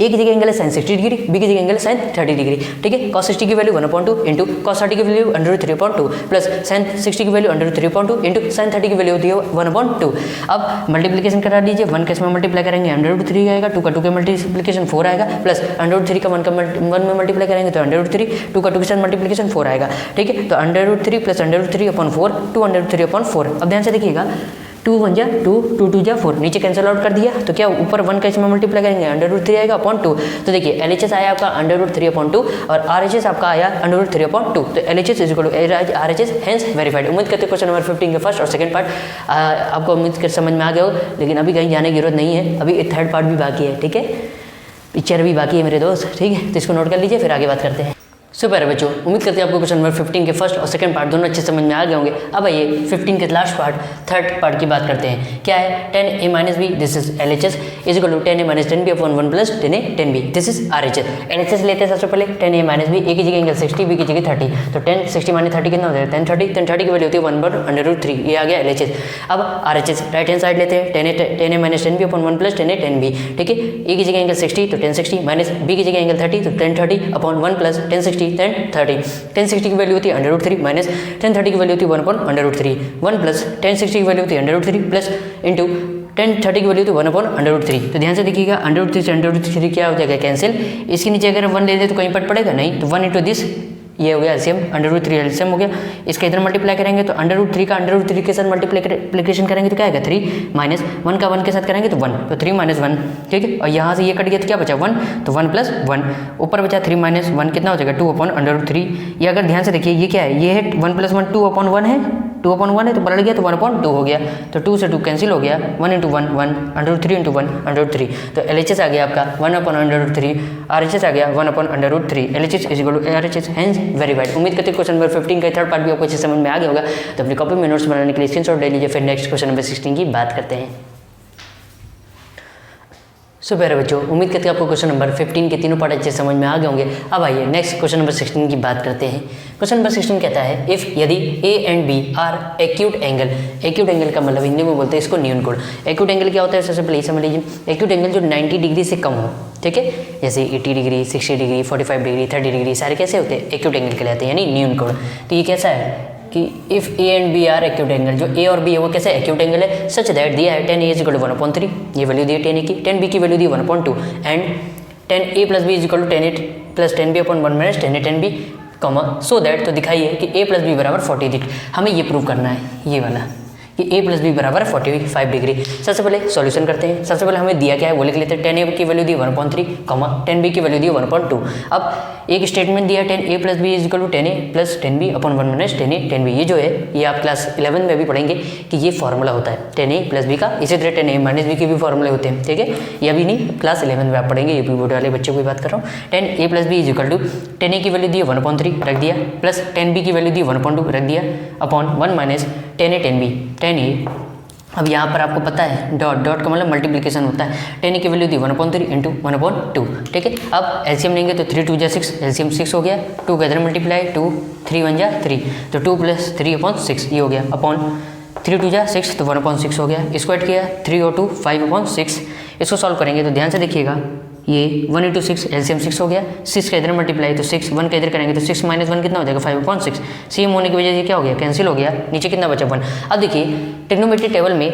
a की जगह एंगल है sin 60 डिग्री, बी की जगह एंगल है sin 30 डिग्री, ठीक है। cos 60 की वैल्यू 1/2 इंटू cos 30 की वैल्यू √3/2 प्लस sin 60 की वैल्यू √3/2 इंटू sin 30 की वैल्यू होती है 1/2। अब मल्टीप्लिकेशन करा दीजिए, 1 के इसमें मल्टीप्लाई करेंगे √3 आएगा, 2 का 2 के मल्टीप्लिकेशन 4 आएगा, प्लस √3 का 1 में मल्टीप्लाई करेंगे तो √3, 2 का 2 के साथ मल्टीप्लिकेशन 4 आएगा, ठीक है। तो √3 प्लस √3/4 2√3/4। अब ध्यान से देखिएगा 2 1 जा 2, 2 2 जा 4, नीचे कैंसिल आउट कर दिया तो क्या ऊपर 1 का इसमें मल्टीप्लाई करेंगे √3 आएगा /2, तो देखिए LHS आया आपका √3/2 और RHS आपका आया √3/2, तो LHS is equal to RHS hence verified. उम्मीद करते हैं क्वेश्चन नंबर 15 के फर्स्ट और सेकंड पार्ट आपको उम्मीद कर समझ में आ गया हो, लेकिन अभी कहीं जाने की जरूरत नहीं है, अभी थर्ड पार्ट भी बाकी है, ठीक है, पिक्चर भी बाकी है मेरे दोस्त, ठीक है। तो इसको नोट कर लीजिए, फिर आगे बात करते हैं। सुपर बच्चों, उम्मीद करते हैं आपको क्वेश्चन नंबर 15 के फर्स्ट और सेकंड पार्ट दोनों अच्छे समझ में आ गए होंगे। अब आइए 15 के लास्ट पार्ट थर्ड पार्ट की बात करते हैं। क्या है 10a minus B this is LHS is equal to 10a minus 10b upon 1 plus 10a 10b this is RHS। LHS लेते हैं सबसे पहले 10a माइनस बी, ए की जगह एंगल 60, बी की जगह 30, तो 10 60 माइनस 30 कितना हो जाएगा 10 30 की वैल्यू होती है 1/√3, ये आ गया LHS। अब RHS राइट हैंड साइड लेते हैं 10a minus 10b upon 1 plus 10a 10b, ठीक है। ए की जगह एंगल 60 तो 10 60 माइनस बी की जगह एंगल 30 तो 10 30 अपॉन 1 प्लस 10 60 10 30, 10 60 की वैल्यू होती है √3 माइनस 10 30 की वैल्यू होती है 1/√3, 1 प्लस 10 60 की वैल्यू होती है √3 प्लस इंटू 10 30 की वैल्यू थी 1/√3। तो ध्यान से देखिएगा, √3 से √3 क्या हो जाएगा, कैंसिल। इसके नीचे अगर 1 ले लेते तो कहीं पर पड़ेगा नहीं, तो 1 इंटू दिस, ये हो गया एलसीएम, √3 एलसीएम हो गया। इसका इधर मल्टीप्लाई करेंगे तो √3 का √3 के साथ मल्टीप्लिकेशन करेंगे तो क्या आएगा 3 माइनस 1 का 1 के साथ करेंगे तो 1, तो 3 माइनस 1, ठीक है। और यहाँ से ये कट गया तो क्या बचा 1, तो 1 प्लस 1, ऊपर बचा 3 माइनस 1 कितना हो जाएगा 2/√3। ये अगर ध्यान से देखिए ये क्या है, ये है 1 प्लस 1 2/1 है, 2/1 है तो पलट गया तो 1/2 हो गया, तो 2 से 2 कैंसिल हो गया, 1 इंटू 1 1, √3 इंटू 1 √3। तो LHS आ गया आपका 1/√3, RHS आ गया 1/√3, LHS is equal to RHS, hence verified. उम्मीद करते हैं क्वेश्चन नंबर 15 का थर्ड पार्ट भी आपको अच्छे समझ में आ गया होगा। तो अपनी कॉपी में नोट्स बनाने के लिए स्क्रीनशॉट ले लीजिए। फिर नेक्स्ट क्वेश्चन नंबर 16 की बात करते हैं। सो प्यारे बच्चों, उम्मीद करते हैं आपको क्वेश्चन नंबर 15 के तीनों पार्ट अच्छे समझ में आ गए होंगे। अब आइए नेक्स्ट क्वेश्चन नंबर 16 की बात करते हैं। क्वेश्चन नंबर 16 कहता है इफ़ यदि A and B are acute angle, acute angle का मतलब हिंदी में बोलते हैं इसको न्यून कोण। एक्यूट एंगल क्या होता है, सबसे पहले समझ लीजिए, एक्यूट एंगल जो 90 डिग्री से कम हो, ठीक है, जैसे 80 डिग्री 60 डिग्री 45 डिग्री 30 डिग्री, सारे कैसे होते हैं, एक्यूट एंगल कहलाते हैं, यानी न्यून कोण। तो ये कैसा है कि if A and B are acute angle, जो A और B है वो कैसे एक्यूट एंगल है, सच दैट दिया है 10A इज इक्वल टू 1/3, ये वैल्यू दी है 10A की, 10B की वैल्यू दी 1/2 and 10A plus B is equal to 10A plus 10B/1 minus 10A 10B, so that, तो दिखाइए कि A प्लस B बराबर 40 डिग्री। हमें ये प्रूव करना है, ये वाला कि A प्लस B बराबर 45 डिग्री। सबसे पहले सॉल्यूशन करते हैं। सबसे पहले हमें दिया क्या है वो लिख लेते हैं, 10A की वैल्यू दी 1/3, 10B की वैल्यू दी 1/2। अब एक स्टेटमेंट दिया 10A plus B is equal to 10A plus 10B/1 minus 10A 10B। ये जो है ये आप क्लास 11 में भी पढ़ेंगे कि ये फॉर्मूला होता है 10A प्लस बी का। इसी तरह 10A माइनस बी के भी फॉर्मूले होते हैं, ठीक है। ये अभी नहीं, क्लास 11 में आप पढ़ेंगे, यूपी बोर्ड वाले बच्चों की बात कर रहा हूँ। 10A plus B is equal to 10A की वैल्यू दी 1/3 रख दिया, प्लस 10B की वैल्यू दी 1/2 रख दिया, upon 1 minus 10A 10B 10A। अब यहाँ पर आपको पता है डॉट डॉट का मतलब मल्टीप्लिकेशन होता है, 10A की वैल्यू दी 1/3 इंटू 1/2, ठीक है। अब एलसीएम लेंगे तो 3 2 जा 6, एलसीएम 6 हो गया, 2 का इधर मल्टीप्लाई 2 3 1 जा 3, तो 2 प्लस 3/6 ये हो गया, अपॉन 3 2 जा 6 तो 1/6 हो गया, स्क्वायर किया 3 और 2 5/6। इसको सॉल्व करेंगे तो ध्यान से देखिएगा, ये 1 इंटू 6 एलसीएम 6 हो गया, 6 का इधर मल्टीप्लाई तो 6, 1 का इधर करेंगे तो 6 माइनस 1 कितना हो जाएगा 5/6। सेम होने की वजह से क्या हो गया, कैंसिल हो गया, नीचे कितना बचा 1। अब देखिए ट्रिग्नोमेट्री टेबल में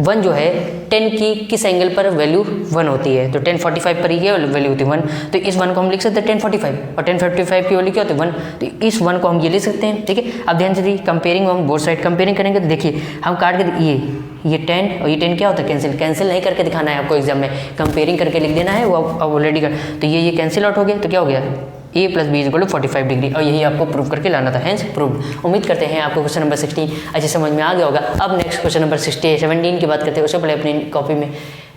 1 जो है 10 की किस एंगल पर वैल्यू 1 होती है, तो 1045 पर ये वैल्यू होती है 1, तो इस 1 को हम लिख सकते हैं 1045, और 1055 की वैल्यू क्या होती है 1, तो इस 1 को हम ये लिख सकते हैं, ठीक है। अब ध्यान से देखिए कंपेयरिंग, हम बोथ साइड कंपेयरिंग करेंगे तो देखिए हम काट के ये 10 और ये 10 क्या होता है, कैंसिल नहीं करके दिखाना है आपको एग्जाम में, कंपेयरिंग करके लिख देना है, वो अब ऑलरेडी कर, तो ये कैंसिल आउट हो गया, तो क्या हो गया A plus B is equal to 45 degree, और यही आपको प्रूव करके लाना था, हेंस प्रूव। उम्मीद करते हैं आपको क्वेश्चन नंबर 16 अच्छे समझ में आ गया होगा। अब नेक्स्ट क्वेश्चन नंबर 17 की बात करते हैं। उससे पहले अपनी कॉपी में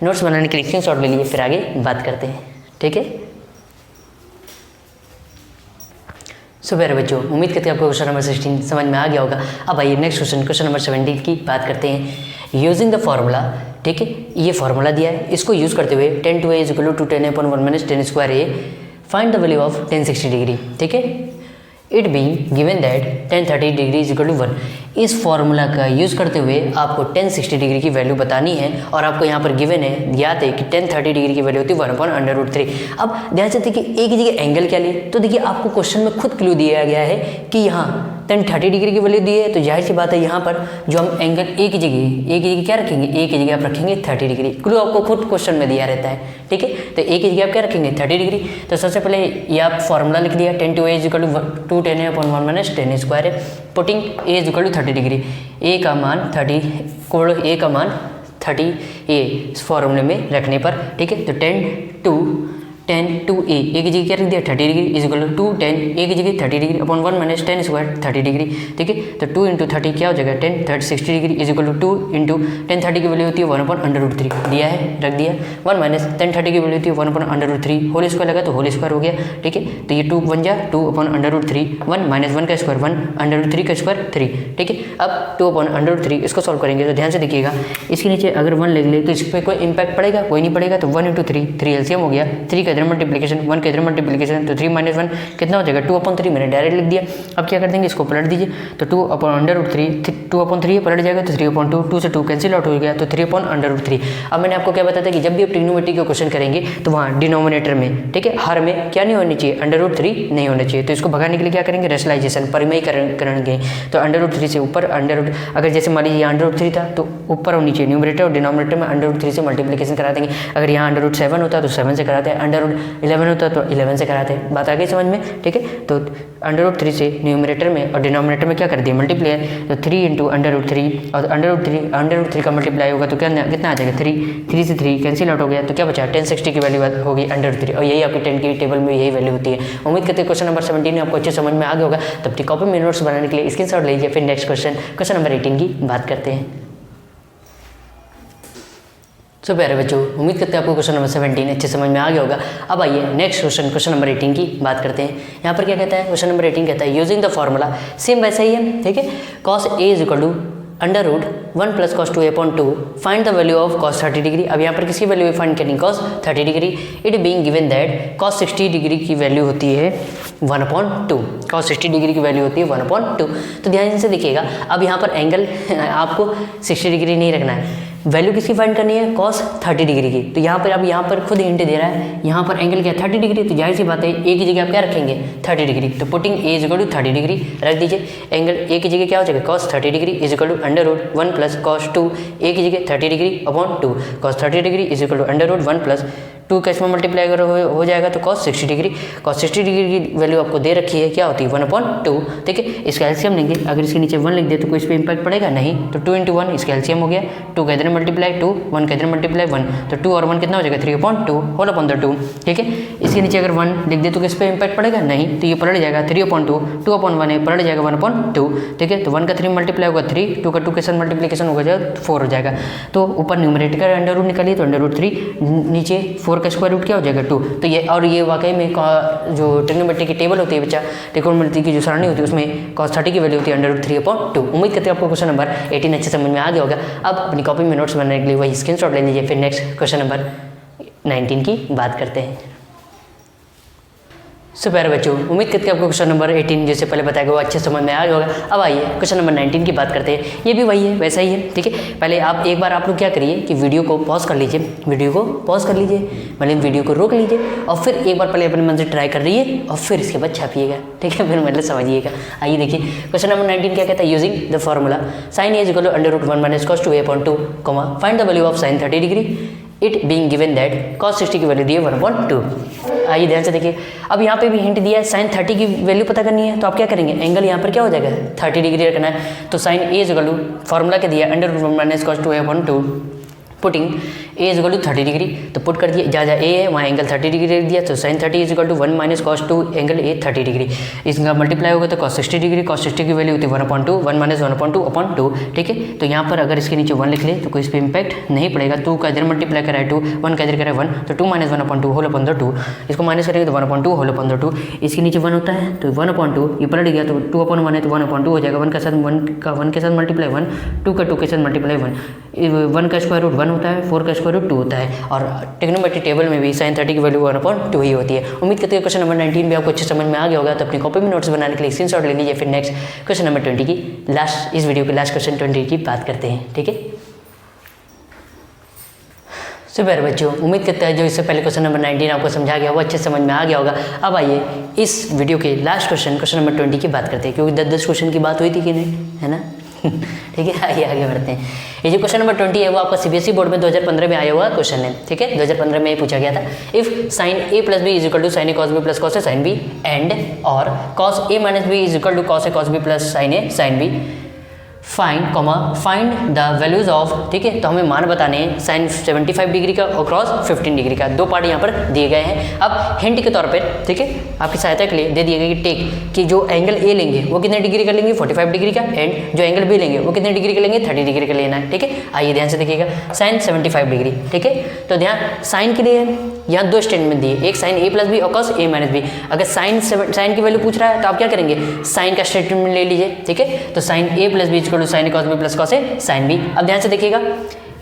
नोट्स बनाने के लिए स्क्रीनशॉट ले लीजिए, फिर आगे बात करते हैं, ठीक है। सो प्यारे बच्चों, उम्मीद करते हैं आपको क्वेश्चन नंबर 16 समझ में आ गया होगा। अब आइए नेक्स्ट क्वेश्चन नंबर 17 की बात करते हैं। यूजिंग द फार्मूला, ठीक है, ये फार्मूला दिया है, इसको यूज़ करते हुए 10 2A is equal to 10A/1 minus 10 square A, find the value of 1060 degree, ठीक है। It being given that 1030 degree is equal to 1, इस फॉर्मूला का यूज़ करते हुए आपको 1060 डिग्री की वैल्यू बतानी है, और आपको यहाँ पर गिवन है, याद है कि 1030 डिग्री की वैल्यू होती है 1/√3। अब ध्यान से देखिए एक जगह एंगल क्या लिए, तो देखिए आपको क्वेश्चन में खुद क्लू दिया गया है कि यहाँ 1030 डिग्री की वैल्यू दी है, तो जाहिर सी बात है यहाँ पर जो हम एंगल एक ही जगह क्या रखेंगे, एक ही जगह आप रखेंगे 30 डिग्री। क्लू आपको खुद क्वेश्चन में दिया रहता है, ठीक है। तो एक ही जगह आप क्या रखेंगे 30 डिग्री। तो सबसे पहले ये आप फॉर्मूला लिख दिया 10 2A is equal to 10A/1 minus 10 square है, putting A is equal to 30 degree, A का मान 30 कोण A का मान 30A इस फॉर्मूले में रखने पर, ठीक है। तो 10 2A एक जगह क्या रख दिया 30 डिग्री इज इक्वल टू 10 एक जगह 30 degree upon 1 minus 10 square 30 degree, ठीक है। तो 2 इंटू 30 क्या हो जाएगा 10 60 डिग्री इज इक्वल टू 2 इंटू 1030 की वैल्यू होती है 1/√3 दिया है, रख दिया 1 माइनस 1030 की वैल्यू होती है 1/√3, होल स्क्वायर लगा तो होल स्क्वायर हो गया, ठीक है। तो ये 2 1 जा 2/√3, 1 माइनस 1 का स्क्वायर 1/√3 का स्क्वायर 3, ठीक है। अब 2/√3 इसको सॉल्व करेंगे तो ध्यान से देखिएगा, इसके नीचे अगर 1 लिख ले तो इस पर कोई इंपैक्ट पड़ेगा, कोई नहीं पड़ेगा, तो 1 इंटू 3 एलसीएम हो गया, 3 का इधर मल्टीप्लिकेशन, 1 का इधर मल्टीप्लिकेशन, तो 3 - 1 कितना हो जाएगा 2/3 मैंने डायरेक्ट लिख दिया। अब क्या कर देंगे, इसको पलट दीजिए, तो 2/√3 2/3 पलट जाएगा तो 3/2, 2 से 2 कैंसिल आउट हो गया तो 3/√3। अब मैंने आपको क्या बताया था कि जब भी आप ट्रिग्नोमेट्री का क्वेश्चन करेंगे तो वहाँ डिनोमिनेटर में, ठीक है, हर में क्या नहीं होनी चाहिए, √3 नहीं होना चाहिए। तो इसको भगाने के लिए क्या करेंगे, रेशनलाइजेशन परिमयीकरण करेंगे। तो √3 से ऊपर अगर जैसे मान लीजिए यहाँ √3 था तो ऊपर और नीचे न्यूमरेटर और डिनोमिनेटर में √3 से मल्टीप्लिकेशन करा देंगे। अगर यहाँ √7 होता तो 7 से कराते हैं, √11 होता तो 11 से कराते हैं। बात आ गई समझ में, ठीक है। तो √3 से न्यूमरेटर में और डिनोमिनेटर में क्या कर दिया, मल्टीप्लाई, तो 3 × √3 और √3 का मल्टीप्लाई होगा तो कितना आ जाएगा 3 से 3 कैंसिल आउट हो गया तो क्या बचा 1060 की वैल्यू होगी √3, और यही आपकी 10 की टेबल में यही वैल्यू होती है। उम्मीद करते हैं क्वेश्चन नंबर 17 आपको अच्छे समझ में आ गया होगा। तब अपनी कॉपी में नोट्स बनाने के लिए स्क्रीनशॉट लीजिए। फिर नेक्स्ट क्वेश्चन नंबर 18 की बात करते हैं। तो प्यारे बच्चों, उम्मीद करते हैं आपको क्वेश्चन नंबर 17 अच्छे समझ में आ गया होगा। अब आइए नेक्स्ट क्वेश्चन नंबर 18 की बात करते हैं। यहाँ पर क्या कहता है, क्वेश्चन नंबर 18 कहता है यूजिंग द फॉर्मूला, सेम वैसा ही है, ठीक है, cos A = √1 + cos 2a/2 find the value of cos 30 degree. अब यहाँ पर किसकी वैल्यू फाइंड करनी, cos 30 degree. It being given that cos 60 degree की वैल्यू होती है 1/2, cos 60 डिग्री की वैल्यू होती है 1/2। तो ध्यान से देखिएगा, अब यहाँ पर एंगल आपको 60 डिग्री नहीं रखना है, वैल्यू किसकी फाइंड करनी है, cos 30 डिग्री की। तो यहाँ पर खुद हिंट दे रहा है, यहाँ पर एंगल क्या है 30 डिग्री, तो जाहिर सी बात है ए की जगह आप क्या रखेंगे 30 डिग्री। तो पुटिंग A = 30 डिग्री रख दीजिए, एंगल ए की जगह क्या हो जाएगा cos 30 डिग्री =√1 + cos 2, ए की जगह 30 डिग्री अपॉन 2, cos 30 डिग्री =√1 + 2 का इसमें मल्टीप्लाई अगर हो जाएगा तो cos 60 डिग्री। cos 60 डिग्री की वैल्यू आपको दे रखी है, क्या होती है 1/2, ठीक है। इसका एलसीएम लेंगे, अगर इसके नीचे 1 लिख दे तो कोई इस पर इंपैक्ट पड़ेगा नहीं, तो 2 × 1 इसका एलसीएम हो गया, 2 का इधर मल्टीप्लाई 2, 1 का इधर मल्टीप्लाई 1, तो 2 और 1 कितना हो जाएगा 3/2 2, ठीक है। इसके नीचे अगर 1 लिख दे तो किस पे इंपैक्ट पड़ेगा नहीं, तो ये पलट जाएगा 3/2, 2/1 है पलट जाएगा 1/2, ठीक है। तो 1 का 3 मल्टीप्लाई होगा 3, 2 का 2 के साथ मल्टीप्लिकेशन हो जाएगा 4 हो जाएगा। तो ऊपर न्यूमरेटर का अंडर रूट निकालिए तो √3, नीचे 4 का स्क्वायर रूट क्या हो जाएगा 2। तो ये वाकई में जो ट्रिग्नोमेट्री की टेबल होती है बच्चा, ट्रिग्नोमेट्री की जो सरणी होती है उसमें cos 30 की वैल्यू होती है √3/2। उम्मीद करते हैं आपको क्वेश्चन नंबर 18 अच्छे समझ में आ गया होगा। अब अपनी कॉपी में नोट्स बनाने के लिए वही स्क्रीनशॉट ले लीजिए। फिर नेक्स्ट क्वेश्चन नंबर 19 की बात करते हैं। सो प्यारे बच्चों, उम्मीद करते हैं आपको क्वेश्चन नंबर 18 जैसे पहले बताया गया वो अच्छे समझ में आ गया होगा। अब आइए क्वेश्चन नंबर 19 की बात करते हैं। ये भी वही है, वैसा ही है, ठीक है। पहले आप एक बार आप लोग क्या करिए कि वीडियो को पॉज कर लीजिए, मतलब वीडियो को रोक लीजिए और फिर एक बार पहले अपने मन से ट्राई कर रही और फिर इसके बाद छापिएगा, ठीक है, फिर मतलब समझिएगा। आइए देखिए क्वेश्चन नंबर 19 क्या कहता है, using the formula sin A = √1 - cos 2a/2, find the value of sin 30 degree. It being given that cos 60 की वैल्यू दी है 1/2। आइए ध्यान से देखिए, अब यहाँ पे भी हिंट दिया है sin 30 की वैल्यू पता करनी है, तो आप क्या करेंगे, एंगल यहाँ पर क्या हो जाएगा 30 डिग्री रखना है। तो sin A = फॉर्मूला क्या दिया √1 - cos 2a/2, putting A = 30 degree, तो पुट कर दिए, जहाँ A है वहाँ एंगल 30 डिग्री रख दिया। तो sin 30 = 1 - cos 2 angle A 30 degree, इसका मल्टीप्लाई होगा तो cos 60 डिग्री, cos 60 की वैल्यू होती है 1/2, 1 - 1/2/2, ठीक है। तो यहाँ पर अगर इसके नीचे 1 लिख ले तो कोई इस पर इंपैक्ट नहीं पड़ेगा। 2 का इधर मल्टीप्लाई करा है 2, 1 का इधर करा है 1, तो 2 - 1/2 होल अपॉन 2, इसको माइनस करेंगे तो 1/2 होल अपॉन 2, इसके नीचे 1 होता है तो 1/2, ये पलट गया तो 2/1 है तो 1/2 हो जाएगा। 1 के साथ मल्टीप्लाई 1, 2 का 2 के साथ मल्टीप्लाई 1 का स्क्वायर रूट 1 होता है, 4 का स्क्वायर रूट 2 होता है। और ट्रिग्नोमेट्री टेबल में भी sin 30 की वैल्यू 1/2 ही होती है। उम्मीद करते हैं क्वेश्चन नंबर 19 भी आपको अच्छे समझ में आ गया होगा। तो अपनी कॉपी में नोट्स बनाने के लिए स्क्रीनशॉट ले लीजिए। फिर नेक्स्ट क्वेश्चन नंबर 20 की लास्ट, इस वीडियो के लास्ट क्वेश्चन 20 की बात करते हैं, ठीक है। सो प्यारे बच्चों, उम्मीद करते हैं जो इससे पहले क्वेश्चन नंबर 19 आपको समझा गया वो अच्छे समझ में आ गया होगा। अब आइए इस वीडियो के लास्ट क्वेश्चन नंबर 20 की बात करते हैं, क्योंकि 10 क्वेश्चन की बात हुई थी कि नहीं, है ना। ठीक है, आइए आगे बढ़ते हैं। ये जो क्वेश्चन नंबर 20 है वो आपका सीबीएसई बोर्ड में 2015 में आया हुआ क्वेश्चन है, ठीक है। 2015 में ये पूछा गया था, if sin A + B = sin A cos B + cos A sin B and और cos A - B = cos A cos B + sin A sin B, find the values of, ठीक है। तो हमें मान बताने हैं sin 75 डिग्री का और cos 15 डिग्री का, दो पार्ट यहाँ पर दिए गए हैं। अब हिंट के तौर पर, ठीक है, आपकी सहायता के लिए दे दिए गए कि टेक कि जो एंगल ए लेंगे वो कितने डिग्री का लेंगे 45 डिग्री का, एंड जो एंगल बी लेंगे वो कितने डिग्री का लेंगे 30 डिग्री का लेना है, ठीक है। आइए ध्यान से देखिएगा, sin 75 डिग्री, ठीक है। तो ध्यान, साइन के लिए यहाँ दो स्टेटमेंट दिए, एक sin A + B और cos A - B। अगर साइन की वैल्यू पूछ रहा है तो आप क्या करेंगे, साइन का स्टेटमेंट ले लीजिए, ठीक है। तो sin A + B = sin A cos B + cos A sin B। अब ध्यान से देखिएगा,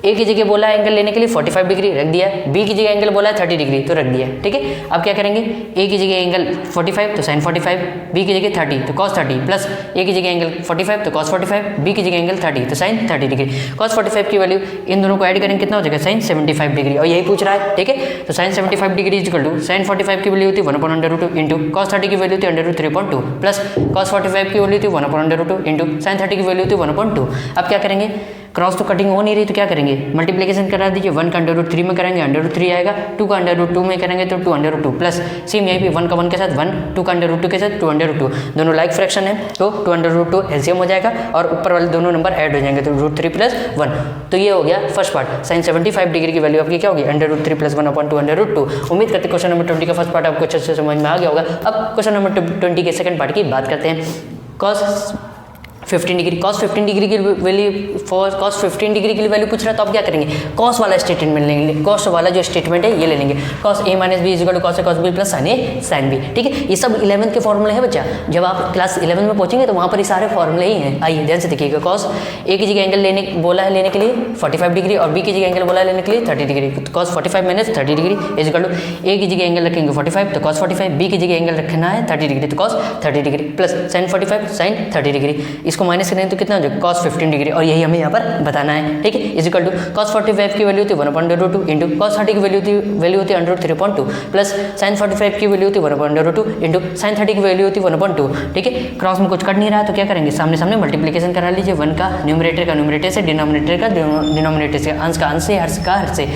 ए की जगह बोला है एंगल लेने के लिए 45 डिग्री, रख दिया। बी की जगह एंगल बोला है 30 डिग्री, तो रख दिया। ठीक है, अब क्या करेंगे, ए की जगह एंगल 45 तो साइन 45, बी की जगह 30 तो कॉस 30, प्लस ए की जगह एंगल 45 तो कॉस 45, बी की जगह एंगल 30 तो साइन 30 डिग्री। कॉस 45 की वैल्यू इन दोनों को ऐड करेंगे कितना हो जाएगा, साइन 75 डिग्री, और यही पूछ रहा है। ठीक है, तो sine 75 degree equal to sine 45 की वैल्यू होती है 1/√2 इंटू कॉस 30 की वैल्यू होती है √3.2 प्लस कॉस 45 की वैल्यू होती है 1/√2 इंटू साइन 30 की वैल्यू होती है 1/2। अब क्या करेंगे, क्रॉस तो कटिंग हो नहीं रही तो क्या करेंगे, मल्टीप्लिकेशन करा दीजिए। 1 का √3 में करेंगे √3 आएगा, 2 का √2 में करेंगे तो 2/2 प्लस सेम यहीं पे 1 का 1 के साथ 1, 2 का √2 के साथ 2/2, दोनों लाइक फ्रैक्शन है तो 2/2 एलसीएम हो जाएगा और ऊपर वाले दोनों नंबर ऐड हो जाएंगे तो √3 + 1। तो ये हो गया फर्स्ट पार्ट। साइन 75 डिग्री की वैल्यू आपकी क्या होगी, √3 + 1/2√2। उम्मीद करते क्वेश्चन नंबर 20 का फर्स्ट पार्ट आपको अच्छे से समझ में आ गया होगा। अब क्वेश्चन नंबर 20 के सेकंड पार्ट की बात करते हैं। कॉस 15 डिग्री, कॉस 15 डिग्री की वैल्यू, कॉस 15 डिग्री की वैल्यू पूछ रहा है तो आप क्या करेंगे, कॉस वाला स्टेटमेंट लेंगे, कॉस वाला जो स्टेटमेंट है ये ले लेंगे। Cos a - b = cos a cos b plus sine a sine b। ठीक है, ये सब 11th के फॉर्मूले हैं बच्चा। जब आप क्लास 11 में पहुंचेंगे तो वहाँ पर ये सारे फॉर्मूले ही हैं। आइए ध्यान से देखिएगा। कॉस a की जगह एंगल लेने बोला है लेने के लिए 45 डिग्री और b की जगह एंगल बोला है लेने के लिए 30 डिग्री। तो कॉस 45 - 30 डिग्री = a की जगह एंगल रखेंगे 45 तो कॉस 45, b की जगह एंगल रखना है 30 डिग्री तो cos 30 degree plus sine 45 sine 30 degree. इसको माइनस करें तो कितना जो कॉस 15 डिग्री, और यही हमें यहाँ पर बताना है। ठीक है, इक्वल टू कॉस 45 की वैल्यू होती है 1/√2 इंटू कॉस 30 की वैल्यू होती है √3.2 प्लस साइन 45 की वैल्यू होती है 1/√2 इंटू साइन 30 की वैल्यू होती है 1/2। ठीक है, क्रॉस में कुछ कट नहीं रहा तो क्या करेंगे, सामने सामने मल्टीप्लिकेशन करा लीजिए। 1 का न्यूमरेटर से, डिनोमिनेटर का डिनोमिनेटर से, अंश का अंश से, हर्ष का हर्ष से।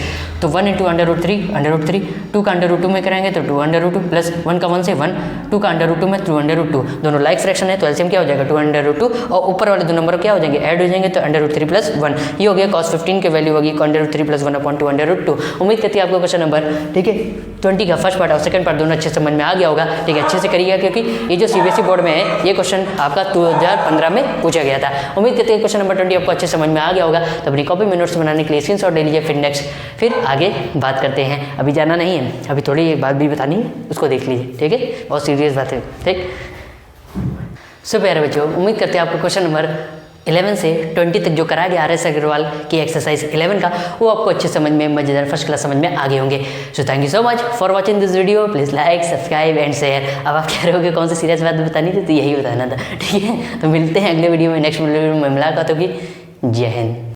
तो 1 × √3, 2 का √2 में कराएंगे तो 2/2 प्लस 1 का 1 से 1, 2 का √2 में 2/2, दोनों लाइक फ्रैक्शन है तो एलसीएम क्या हो जाएगा 2/2 और ऊपर वाले दो नंबर क्या हो जाएंगे, ऐड हो जाएंगे तो √3 + 1। ये हो गया cos 15 की वैल्यू होगी √3 + 1/2। उम्मीद करती है आपको क्वेश्चन नंबर, ठीक है, 20 का फर्स्ट पार्ट और सेकंड पार्ट दोनों अच्छे से समझ में आ गया होगा। ठीक है, अच्छे से करिएगा क्योंकि ये जो सीबीएसई बोर्ड में है ये क्वेश्चन आपका 2015 में पूछा गया था। उम्मीद करती है क्वेश्चन नंबर 20 आपको अच्छे समझ में आ गया होगा। तो अपनी कॉपी में नोट्स बनाने के लिए स्क्रीनशॉट ले लीजिए। फिर आगे बात करते हैं। अभी जाना नहीं है, अभी थोड़ी एक बात भी बतानी है, उसको देख लीजिए। ठीक है, बहुत सीरियस बात है। ठीक, सो प्यारे बच्चों, उम्मीद करते हैं आपको क्वेश्चन नंबर 11 से 20 तक जो कराया गया RS अग्रवाल की एक्सरसाइज 11 का वो आपको अच्छे समझ में, मजेदार फर्स्ट क्लास समझ में आ गए होंगे। So thank you so much for watching this video. Please like, subscribe and share. अब आप कह रहे हो कि कौन सी सीरियस बात बतानी थी, तो यही बताना था। ठीक है, तो मिलते हैं अगले वीडियो में, नेक्स्ट वीडियो में मुलाकात होगी। जय हिंद।